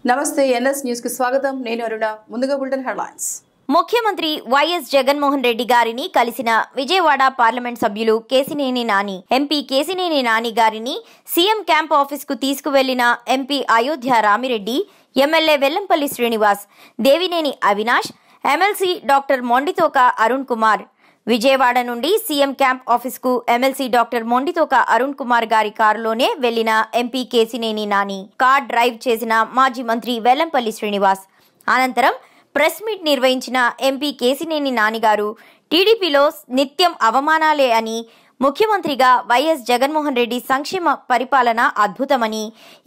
నమస్తే NS news కి స్వాగతం. నేను అరుణ. ముందుగా బులెటిన్ హెడ్లైన్స్. ముఖ్యమంత్రి వైఎస్ జగన్మోహన్ రెడ్డి గారిని కలిసిన విజయవాడ పార్లమెంట్ సభ్యులు కేశినేని నాని, ఎంపీ కేశినేని నాని గారిని సీఎం క్యాంప్ ఆఫీస్ కు తీసుకువెళ్లిన MP Ayodhya Ramireddy, MLA Vellampalli Srinivas, Devineni Avinash, MLC doctor Monditoka Arun Kumar. Vijayawada నుండి సీఎం క్యాంప్ ఆఫీస్ కు ఎమ్మెల్సీ డాక్టర్ మొండితోక అరుణ్ కుమార్ గారి కారులోనే వెళ్లిన MP Kesineni Nani, car drive చేసిన మాజీ మంత్రి వెల్లంపల్లి శ్రీనివాస్. అనంతరం ప్రెస్ మీట్ నిర్వహించిన ఎంపీ కేశినేని నాని గారు టీడీపీలో నిత్యం అవమానాలే అని, ముఖ్యమంత్రిగా వైఎస్ జగన్మోహన్ రెడ్డి సంక్షేమ పరిపాలన అద్భుతమని,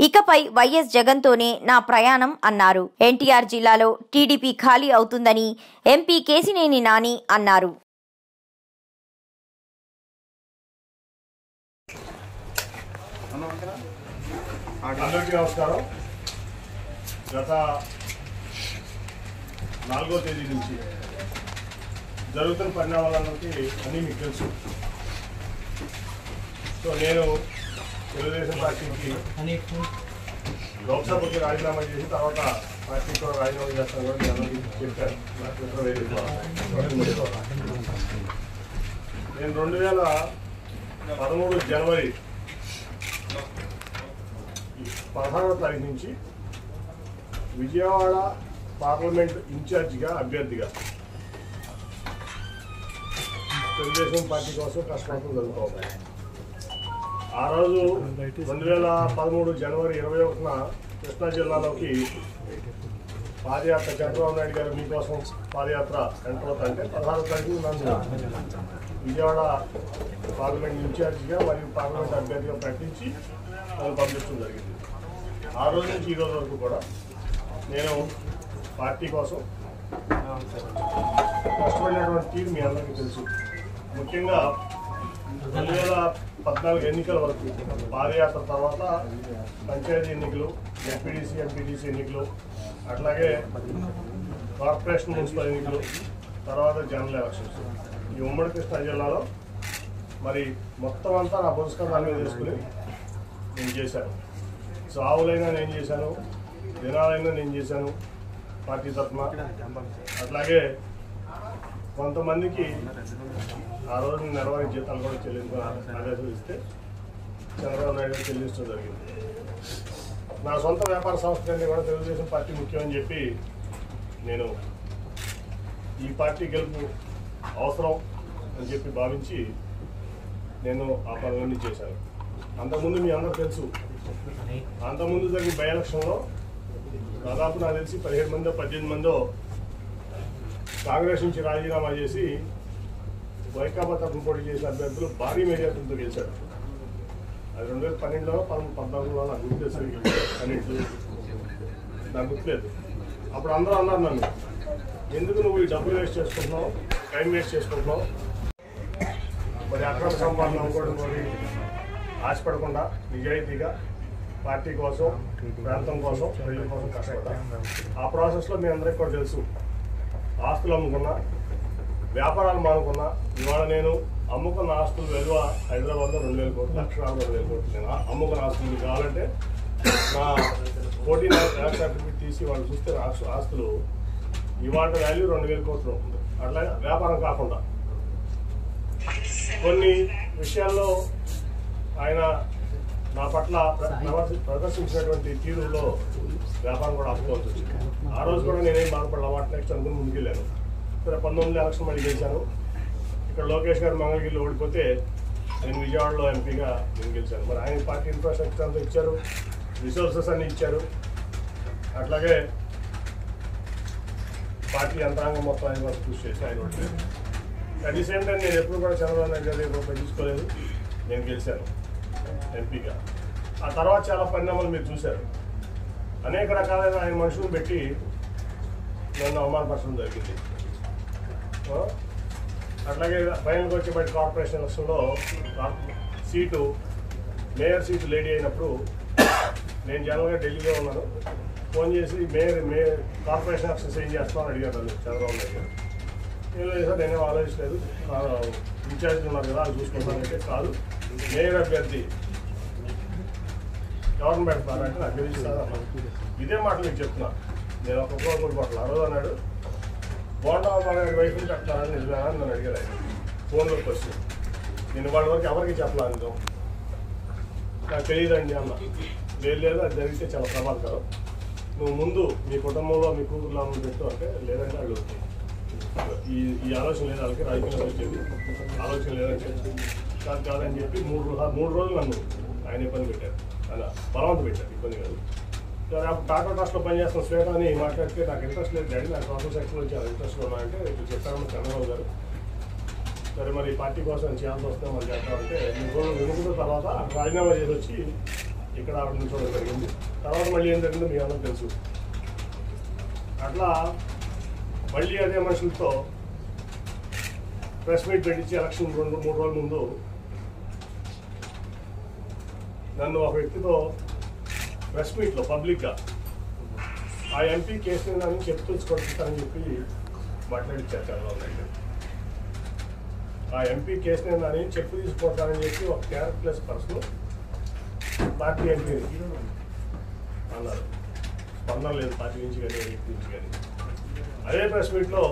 ఇకపై వైఎస్ జగన్తోనే నా ప్రయాణం అన్నారు. ఎన్టీఆర్ జిల్లాలో టీడీపీ ఖాళీ అవుతుందని ఎంపీ కేశినేని నాని అన్నారు. అందరికీ నమస్కారం. గత 4వ తేదీ నుంచి జరుగుతున్న పరిణామాలకి అన్నీ మీకు తెలుసు. సో నేను తెలుగుదేశం పార్టీకి లోక్సభకి రాజీనామా చేసి తర్వాత పార్టీకి కూడా రాజీనామా చేస్తాను కూడా నేను అందరికీ చెప్పాను. నేను 2013 జనవరి 16వ తారీఖు నుంచి విజయవాడ పార్లమెంట్ ఇన్ఛార్జిగా అభ్యర్థిగా తెలుగుదేశం పార్టీ కోసం కష్టపడుతూ జరుగుతుంది. ఆ రోజు 2013 జనవరి 21న కృష్ణా జిల్లాలోకి పాదయాత్ర చంద్రబాబు నాయుడు గారు మీకోసం పాదయాత్ర ఎంటర్ అవుతుంటే 16వ తారీఖు నన్ను విజయవాడ పార్లమెంట్ ఇన్ఛార్జిగా మరియు పార్లమెంట్ అభ్యర్థిగా ప్రకటించి నన్ను పంపించడం జరిగింది. ఆ రోజు నుంచి ఈ రోజు వరకు కూడా నేను పార్టీ కోసం కష్టపడినటువంటి తీరు మీ అందరికీ తెలుసు. ముఖ్యంగా 2014 ఎన్నికల వరకు పాదయాత్ర తర్వాత పంచాయతీ ఎన్నికలు, జెడ్పీటీసీ, ఎంపీటీసీ ఎన్నికలు, అట్లాగే కార్పొరేషన్ మున్సిపల్ ఎన్నికలు, తర్వాత జనరల్ ఎలక్షన్స్. ఈ ఉమ్మడి కృష్ణా జిల్లాలో మరి మొత్తం అంతా నా పురస్కారాల మీద తీసుకుని నేను చేశాను. సావులైనా నేను చేశాను, దినాలైనా నేను చేశాను పార్టీ తరఫున. అట్లాగే కొంతమందికి ఆ రోజు నెలవారీ జీతాలు కూడా చెల్లించుకుని ఆదేశాలు ఇస్తే చంద్రబాబు నాయుడు గారు చెల్లించడం జరిగింది. నా సొంత వ్యాపార సంస్థలన్నీ కూడా తెలుగుదేశం పార్టీ ముఖ్యమని చెప్పి నేను ఈ పార్టీ గెలుపు అవసరం అని చెప్పి భావించి నేను ఆ పనులన్నీ చేశాను. అంతకుముందు మీ అందరూ తెలుసు, అంతకుముందు జరిగిన బై ఎలక్షన్లో దాదాపు నాకు తెలిసి 17 మందో 18 మందో కాంగ్రెస్ నుంచి రాజీనామా చేసి వైకాపా తరఫున పోటీ చేసిన అభ్యర్థులు భారీ మెజార్టీతో గెలిచారు. అది 2012లో 14లో నాకు గుర్తు అన్నింటి నాకు గుర్తులేదు. అప్పుడు అందరూ అన్నారు నన్ను, ఎందుకు నువ్వు ఈ డబ్బులు వేస్ట్ చేసుకుంటున్నావు, టైం వేస్ట్ చేసుకుంటున్నావు, మరి అక్రమ సంపాదన అనుకోవడం మరి ఆశపడకుండా నిజాయితీగా పార్టీ కోసం, ప్రాంతం కోసం, ప్రజల కోసం కష్టపడ్డా. ఆ ప్రాసెస్లో మీ అందరికీ కూడా తెలుసు, ఆస్తులు అమ్ముకున్నా, వ్యాపారాలు మానుకున్నా. ఇవాళ నేను అమ్ముకున్న ఆస్తుల విలువ హైదరాబాద్లో 2,000 కోట్లు, లక్షణాలు 2,000 కోట్లు. నేను అమ్ముకున్న ఆస్తులు మీకు కావాలంటే నా పోటీ సర్టిఫికేట్ తీసి వాళ్ళు చూస్తే ఆస్తులు ఇవాళ వాల్యూ 2,000 కోట్లు ఉంటుంది. అట్లాగే వ్యాపారం కాకుండా కొన్ని విషయాల్లో ఆయన నా పట్ల ప్రదర్శించినటువంటి తీరులో వ్యాపారం కూడా ఆపుకోవాల్సి వచ్చింది. ఆ రోజు కూడా నేనేం బాధపడలా, వాటి నెక్స్ట్ అనుకుని ముందుకెళ్ళాను. ఇక్కడ 19 ఎలక్షన్ మళ్ళీ గెలిచాను. ఇక్కడ లోకేష్ గారు మంగళగిరిలో ఓడిపోతే నేను విజయవాడలో ఎంపీగా నేను గెలిచాను. మరి ఆయన పార్టీ ఇన్ఫ్రాస్ట్రక్చర్ అంతా ఇచ్చారు, రిసోర్సెస్ అన్నీ ఇచ్చారు. అట్లాగే పార్టీ యంత్రాంగం మొత్తం ఆయన కోసం కృషి చేసి ఆయన ఓట్లేదు. అట్ ది సేమ్ టైం నేను ఎప్పుడు కూడా చంద్రబాబు నాయుడు గారు పట్టించుకోలేదు. నేను గెలిచాను ఎంపీగా. ఆ తర్వాత చాలా పరిణామాలు మీరు చూశారు. అనేక రకాలైన ఆయన మనుషులను పెట్టి నన్ను అవమానపరచడం జరిగింది. అట్లాగే ఫైనల్కి వచ్చే బయట కార్పొరేషన్ ఎలక్షన్లో సీటు, మేయర్ సీటు లేడీ అయినప్పుడు నేను జనరల్గా ఢిల్లీలో ఉన్నాను. ఫోన్ చేసి మేయర్ కార్పొరేషన్ ఎలక్షన్స్ ఏం చేస్తామని అడిగారు చంద్రబాబు నాయుడు గారు. ఏం లేదు సార్, నేనేం ఆలోచించలేదు, ఇన్ఛార్జ్ ఉన్నారు కదా అది చూసుకుంటానంటే, కాదు మేయర్ అభ్యర్థి ఎవరిని పెడతారంటే నాకు తెలుస్తుంది అన్న. ఇదే మాట మీకు చెప్తున్నా. నేను ఒక కోరుకోడు పట్ల ఆ రోజు అన్నాడు బోండా మన వైఫ్ని పెట్టాలని నిజమేనా అని నన్ను అడిగారు. ఆయన ఫోన్లోకి వచ్చి నేను వాళ్ళ వరకు ఎవరికి చెప్పలేదు, నాకు తెలియదండి అన్న. లేదు అది జరిగితే చాలా ప్రమాదకరం, నువ్వు ముందు మీ కుటుంబంలో మీ కూతురులో పెట్టు అంటే లేదంటే వాళ్ళు ఈ ఆలోచన లేదు, వాళ్ళకి రాజకీయంలో వచ్చేది ఆలోచన లేదంటే కాదని చెప్పి మూడు రోజులు నన్ను ఆయన ఇబ్బంది పెట్టారు, ఆయన బలవంత పెట్టారు, ఇబ్బంది కాదు. టాటా ట్రస్ట్లో పనిచేస్తున్న శ్వేత అని మాట్లాడితే నాకు ఇంట్రెస్ట్ లేదు డాడీ, నాకు సోషల్ సెక్టర్ నుంచి చాలా ఇంట్రెస్ట్ ఉన్నా అంటే చెప్పారని చంద్రబాబు గారు. సరే మరి పార్టీ కోసం చేయాల్సి వస్తే మనం చేస్తామంటే 3 రోజులు వినుకున్న తర్వాత రాజీనామా చేసి వచ్చి ఇక్కడ ఆవిడ నుంచోవడం జరిగింది. తర్వాత మళ్ళీ ఏం జరిగిందో మీ అందరూ తెలుసు. అట్లా మళ్ళీ అదే మనుషులతో ప్రెస్ మీట్ పెట్టించి ఎలక్షన్ 2-3 రోజుల ముందు నన్ను ఒక వ్యక్తితో ప్రెస్ మీట్లో పబ్లిక్గా ఆ ఎంపీ కేసుని నన్ను చెప్తుంచుకొస్తానని చెప్పి మాట్లాడించారు చంద్రబాబు నాయుడు. ఆ ఎంపీ కేసుని నన్ను చెప్పు తీసుకుంటానని చెప్పి ఒక క్యారెక్టర్లెస్ పర్సన్ పార్టీ ఎంపీ అన్నారు. స్పందన లేదు పార్టీ నుంచి కానీ వ్యక్తి నుంచి కానీ. అదే ప్రెస్ మీట్లో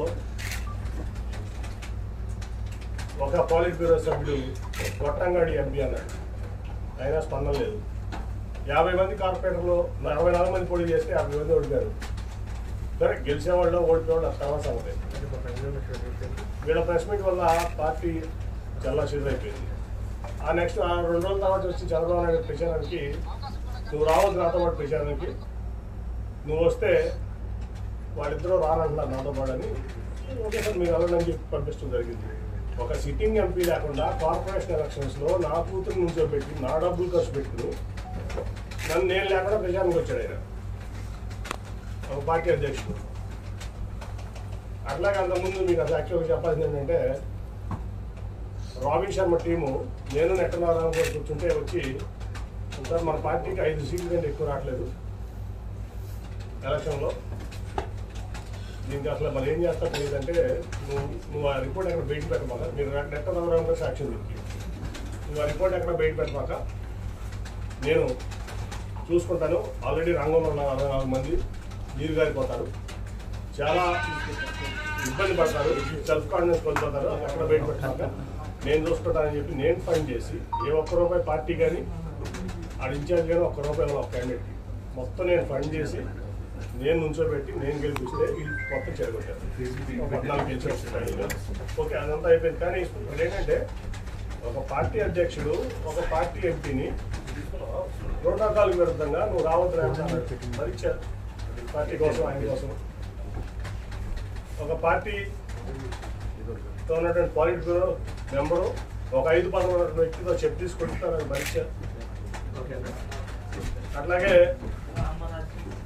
ఒక పాలిట్ బ్యూరో సభ్యుడు కొట్టంగాడి ఎంపీ అన్నాడు, అయినా స్పందన లేదు. 50 మంది కార్పొరేటర్లు 44 మంది పోటీ చేస్తే 50 మంది ఓడిపోయారు. సరే గెలిచేవాళ్ళు ఓడిపోయేవాళ్ళు తర్వాత సంగతి. వీళ్ళ ప్రెస్ మీట్ వల్ల పార్టీ చాలా చెదురైపోయింది. ఆ నెక్స్ట్ 2 రోజుల తర్వాత వచ్చి చంద్రబాబు నాయుడు ప్రచారానికి నువ్వు రావద్దు నాతో పాటు ప్రచారానికి, నువ్వు వస్తే వాళ్ళిద్దరూ రానంటున్నారు నాతో పాటు అని ఒకేసారి మీరు వెళ్ళని చెప్పి పంపించడం జరిగింది. ఒక సిట్టింగ్ ఎంపీ లేకుండా కార్పొరేషన్ ఎలక్షన్స్లో నా కూతురు నుంచోబెట్టి నా డబ్బులు ఖర్చు పెట్టుకుని నన్ను నేను లేకుండా ప్రచారానికి వచ్చాడు ఆయన, ఒక పార్టీ అధ్యక్షుడు. అట్లాగే అంతకుముందు మీకు అసలు యాక్చువల్గా చెప్పాల్సింది ఏంటంటే రాబిన్ శర్మ టీము నేను నెట్టనారాయణ గారు కూర్చుంటే వచ్చి సార్ మన పార్టీకి 5 సీట్ల కంటే ఎక్కువ రావట్లేదు ఎలక్షన్లో, దీనికి అసలు మరి ఏం చేస్తా తెలియదంటే నువ్వు ఆ రిపోర్ట్ ఎక్కడ బయట పెట్టమాక, మీరు నెట్టనారాయణ గారు సాక్ష్యం దొరికి నువ్వు ఆ రిపోర్ట్ ఎక్కడ బయట పెట్టమాక, నేను చూసుకుంటాను. ఆల్రెడీ రంగంలో ఉన్న 64 మంది నీరు గారిపోతారు, చాలా ఇబ్బంది పడతారు, సెల్ఫ్ కాన్ఫిడెన్స్ కోల్పోతారు, అక్కడ బయట పెట్టాక నేను చూసుకుంటానని చెప్పి నేను ఫైన్ చేసి ₹1 పార్టీ కానీ ఆడ ఇన్ఛార్జ్ కానీ ₹1 ఒక క్యాండిడేట్కి మొత్తం నేను ఫండ్ చేసి నేను నుంచోబెట్టి నేను గెలిపిస్తే వీళ్ళు మొత్తం చెడగొట్టారు. 14 గెలిచి ఓకే అదంతా అయిపోయింది. కానీ ఇప్పుడు ఏంటంటే ఒక పార్టీ అధ్యక్షుడు ఒక పార్టీ ఎంపీని ప్రోటోకాల్ విరుద్ధంగా నువ్వు రావద్దు మరిచ్చారు పార్టీ కోసం ఆయన కోసం. ఒక పార్టీతో ఉన్నటువంటి పాలిట్ బ్యూరో మెంబరు ఒక 5-10 వ్యక్తితో చెప్పి తీసుకుంటారు, అది మరిచ్చారు. అట్లాగే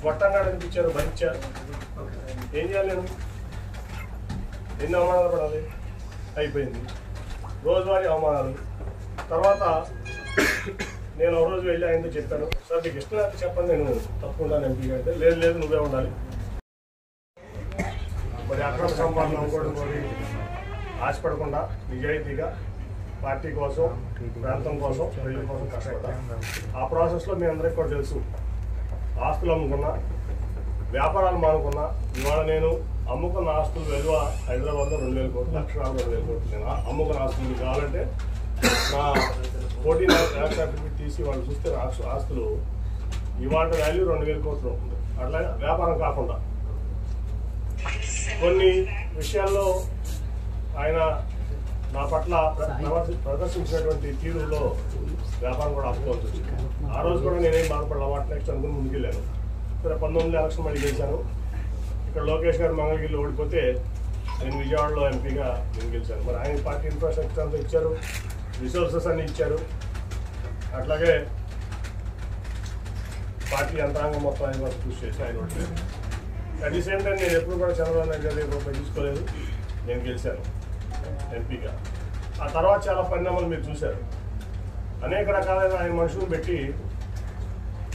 గొట్టంగా అనిపించారు, భరించారు. ఏం చేయాలి నేను? ఎన్ని అవమానాలు పడాలి? అయిపోయింది రోజువారీ అవమానాలు. తర్వాత నేను ఒక రోజు వెళ్ళి ఆయనతో చెప్పాను, సార్ మీకు ఇష్టం అయితే చెప్పండి నేను తప్పకుండా ఎంపీగా అయితే, లేదు నువ్వే ఉండాలి. మరి అక్రమ సంపాదన అనుకోవడం కోరి ఆశపడకుండా నిజాయితీగా పార్టీ కోసం ప్రాంతం కోసం ప్రజల కోసం కష్టపడ్డా. ఆ ప్రాసెస్లో మీ అందరికీ కూడా తెలుసు, ఆస్తులు అమ్ముకున్నా, వ్యాపారాలు మానుకున్నా. ఇవాళ నేను అమ్ముకున్న ఆస్తులు విలువ హైదరాబాద్లో 2,000 కోట్లు, లక్షణాలు 2,000 కోట్లు. నేను అమ్ముకున్న ఆస్తులు మీకు కావాలంటే నా 14 ల్యాక్ సర్టిఫికేట్ తీసి వాళ్ళు చూస్తే ఆస్తులు ఇవాళ వాల్యూ 2,000 కోట్లు ఉంటుంది. అట్లా వ్యాపారం కాకుండా కొన్ని విషయాల్లో ఆయన నా పట్ల ప్రదర్శించినటువంటి తీరులో వ్యాపారం కూడా ఆపుకోవాల్సి వచ్చింది. ఆ రోజు కూడా నేనేం బాధపడాలి, వాటి నెక్స్ట్ అనుకుని ముందుకెళ్ళాను. సరే 19 ఎలక్షన్ మళ్ళీ గెలిచాను. ఇక్కడ లోకేష్ గారు మంగళగిరిలో ఓడిపోతే నేను విజయవాడలో ఎంపీగా నేను గెలిచాను. మరి ఆయన పార్టీ ఇన్ఫ్రాస్ట్రక్చర్ అంతా ఇచ్చారు, రిసోర్సెస్ అన్ని ఇచ్చారు. అట్లాగే పార్టీ యంత్రాంగం మొత్తం ఆయన వరకు కృషి చేసి ఆయన ఓడిపోయారు. అట్ ది సేమ్ టైం నేను ఎప్పుడు కూడా చంద్రబాబు నాయుడు గారి రూపాయి తీసుకోలేదు, నేను గెలిచాను ఎంపీగా. ఆ తర్వాత చాలా పరిణామాలు మీరు చూశారు. అనేక రకాలైన ఆయన మనుషులను పెట్టి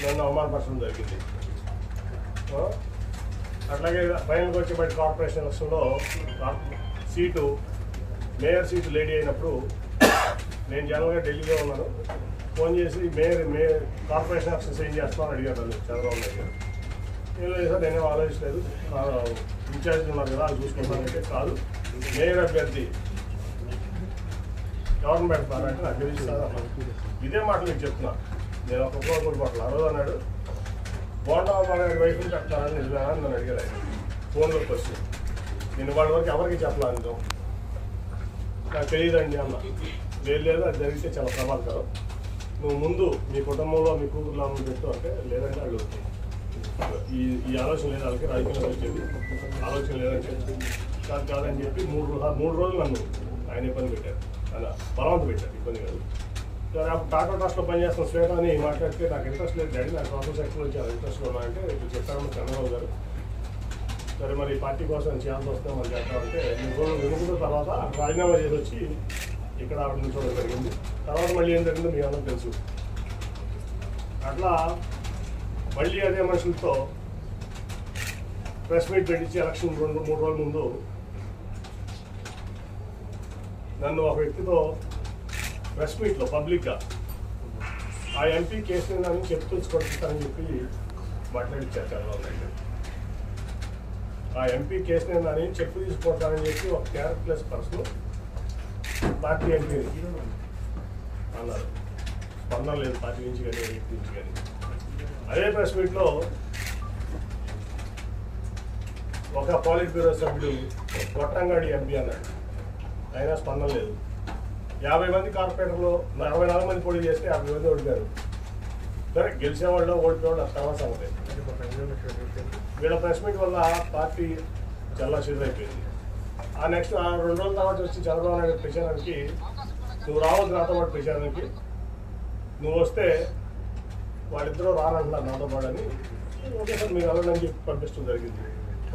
నన్ను అవమానపరచడం జరిగింది. అట్లాగే ఫైనల్గా వచ్చి బయట కార్పొరేషన్ ఎలక్షన్లో మేయర్ సీటు లేడీ అయినప్పుడు నేను జనరల్గా ఢిల్లీలో ఉన్నాను. ఫోన్ చేసి మే కార్పొరేషన్ ఆఫీసర్స్ ఏం చేస్తామని అడిగారు నన్ను చంద్రబాబు నాయుడు గారు. ఏం లేదు సార్, నేనేం ఆలోచించలేదు, ఇన్ఛార్జ్ ఉన్నారు కదా అది చూసుకుంటానంటే కాదు, మేయర్ అభ్యర్థి గవర్నమెంట్ పెడతానంటే నాకు తెలియదు అన్నాను. ఇదే మాట మీకు చెప్తున్నా. నేను ఒక కోటి మాటలు ఆ రోజు అన్నాడు, బోండా గారి వైఫ్ని పెట్టాలని నిజమేనా అని నన్ను అడిగారు ఆయన ఫోన్లోకి వచ్చి. నేను వాళ్ళ వరకు ఎవరికి చెప్పలేదు, నాకు తెలియదండి అన్న. లేదు అది జరిగితే చాలా ప్రమాదకరం, నువ్వు ముందు మీ కుటుంబంలో మీ కూతురులో పెట్టు అంటే లేదంటే వాళ్ళు ఈ ఆలోచన లేదు, వాళ్ళకి రాజకీయంలో వచ్చేది ఆలోచన లేదంటే కాదని చెప్పి మూడు రోజులు నన్ను ఆయన ఇబ్బంది పెట్టారు, అలా బలవంత పెట్టారు, ఇబ్బంది కాదు. సరే అప్పుడు టాటా ట్రస్ట్లో పనిచేస్తున్న శ్వేత అని మాట్లాడితే నాకు ఇంట్రెస్ట్ లేదు డాడీ, నాకు సోషల్ సెక్టర్ చాలా ఇంట్రెస్ట్ ఉన్నా అంటే ఇప్పుడు చెప్పారు చంద్రబాబు గారు. సరే మరి పార్టీ కోసం చేయాల్సి వస్తే మనం చేస్తామంటే 2 రోజులు వెనుకున్న తర్వాత రాజీనామా చేసి వచ్చి ఇక్కడ ఆవిడ నుంచోవడం జరిగింది. తర్వాత మళ్ళీ ఏం జరిగిందో మీ అందరూ తెలుసు. అట్లా మళ్ళీ అదే మనుషులతో ప్రెస్ మీట్ పెట్టించి ఎలక్షన్ 2-3 రోజుల ముందు నన్ను ఒక వ్యక్తితో ప్రెస్ మీట్లో పబ్లిక్గా ఆ ఎంపీ కేసు నన్ను చెప్తూ కొడుతానని చెప్పి మాట్లాడించారు చంద్రబాబు నాయుడు. ఆ ఎంపీ కేసు నేను చెప్పు తీసుకుంటానని చెప్పి ఒక క్యారెక్టర్లెస్ పర్సన్ పార్టీ ఎంపీ అన్నారు. స్పందన లేదు పార్టీ నుంచి కానీ వ్యక్తి నుంచి కానీ. అదే ప్రెస్ మీట్లో ఒక పాలిట్ బ్యూరో సభ్యుడు కొట్టంగాడి ఎంపీ అన్నాడు, అయినా స్పందన లేదు. 50 మంది కార్పొరేటర్లు 44 మంది పోటీ చేస్తే 50 మంది ఓడిపోయారు. సరే గెలిచేవాళ్ళు ఓడిపోయేవాళ్ళు అది తర్వాత సంగతి. వీళ్ళ ప్రెస్ మీట్ వల్ల పార్టీ చాలా అయిపోయింది. ఆ నెక్స్ట్ 2 రోజుల తర్వాత వచ్చి చంద్రబాబు నాయుడు ప్రచారానికి నువ్వు రావద్దు నాతో పాటు ప్రచారానికి, నువ్వు వస్తే వాళ్ళిద్దరూ రానంటున్నారు నాతో పాటు అని. ఓకే సార్ మీరు వెళ్ళండి చెప్పి పంపించడం జరిగింది.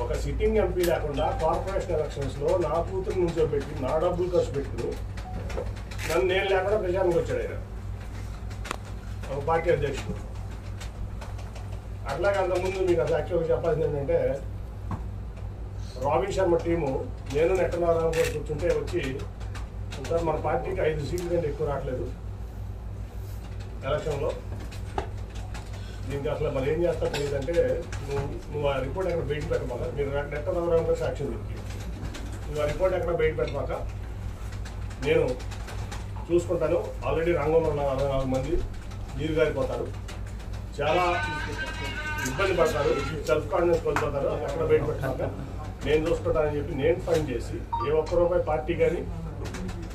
ఒక సిట్టింగ్ ఎంపీ లేకుండా కార్పొరేషన్ ఎలక్షన్స్లో నా కూతురు నుంచోబెట్టి నా డబ్బులు ఖర్చు పెట్టుకుని నన్ను నేను లేకుండా ప్రచారానికి వచ్చాడు ఆయన, ఒక పార్టీ అధ్యక్షుడు. అట్లాగే అంతకుముందు మీకు అసలు యాక్చువల్గా చెప్పాల్సింది ఏంటంటే, రాబిన్ శర్మ టీము నేను నెట్టనారాయణ కూడా కూర్చుంటే వచ్చి సార్ మన పార్టీకి 5 సీట్ల కంటే ఎక్కువ రావట్లేదు ఎలక్షన్లో, దీనికి అసలు మరి ఏం చేస్తా తెలియదంటే నువ్వు ఆ రిపోర్ట్ ఎక్కడ బయట పెట్టమాక, మీరు నెట్టనారాయణ కూడా సాక్ష్యం దొరికి నువ్వు ఆ రిపోర్ట్ ఎక్కడ బయట పెట్టమాక, నేను చూసుకుంటాను. ఆల్రెడీ రంగంలో ఉన్న 64 మంది నీరు గారిపోతారు, చాలా ఇబ్బంది పడతారు, సెల్ఫ్ కాన్ఫిడెన్స్ కోల్పోతారు, అక్కడ బయట పెట్టాక నేను చూసుకుంటానని చెప్పి నేను ఫండ్ చేసి ఏ ₹1 పార్టీ కానీ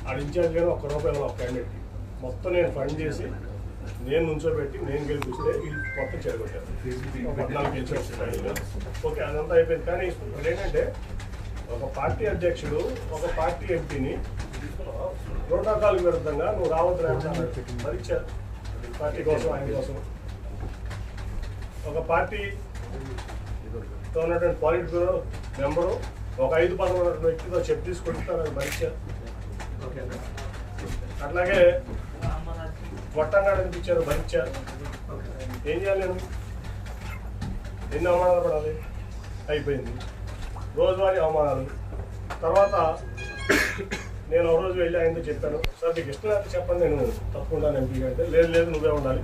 ఆడ ఇన్ఛార్జ్ కానీ ₹1 ఒక క్యాండిడేట్కి మొత్తం నేను ఫండ్ చేసి నేను నుంచోబెట్టి నేను గెలిపిస్తే వీళ్ళు మొత్తం చెడగొట్టారు. 14 గెలిచి ఓకే అదంతా అయిపోయింది. కానీ ఇప్పుడు ఏంటంటే ఒక పార్టీ అధ్యక్షుడు ఒక పార్టీ ఎంపీని ప్రోటోకాల్ విరుద్ధంగా నువ్వు రావద్దు పరీక్ష పార్టీ కోసం ఆయన కోసం ఒక పార్టీతో ఉన్నటువంటి పాలిట్ బ్యూరో మెంబరు ఒక 5-10 ఉన్నటువంటి వ్యక్తితో చెప్పు తీసుకుంటారు పరీక్ష. అట్లాగే కొట్టంగా అనిపించారు పరీక్ష. ఏం చేయాలి నేను, ఎన్ని అవమానాలు పడాలి, అయిపోయింది రోజువారీ అవమానాలు. తర్వాత నేను ఒక రోజు వెళ్ళి ఆయనతో చెప్పాను, సార్ మీకు ఇష్టం లేకపోతే చెప్పండి నేను తప్పుకుంటాను ఎంపీ అంటే, లేదు నువ్వే ఉండాలి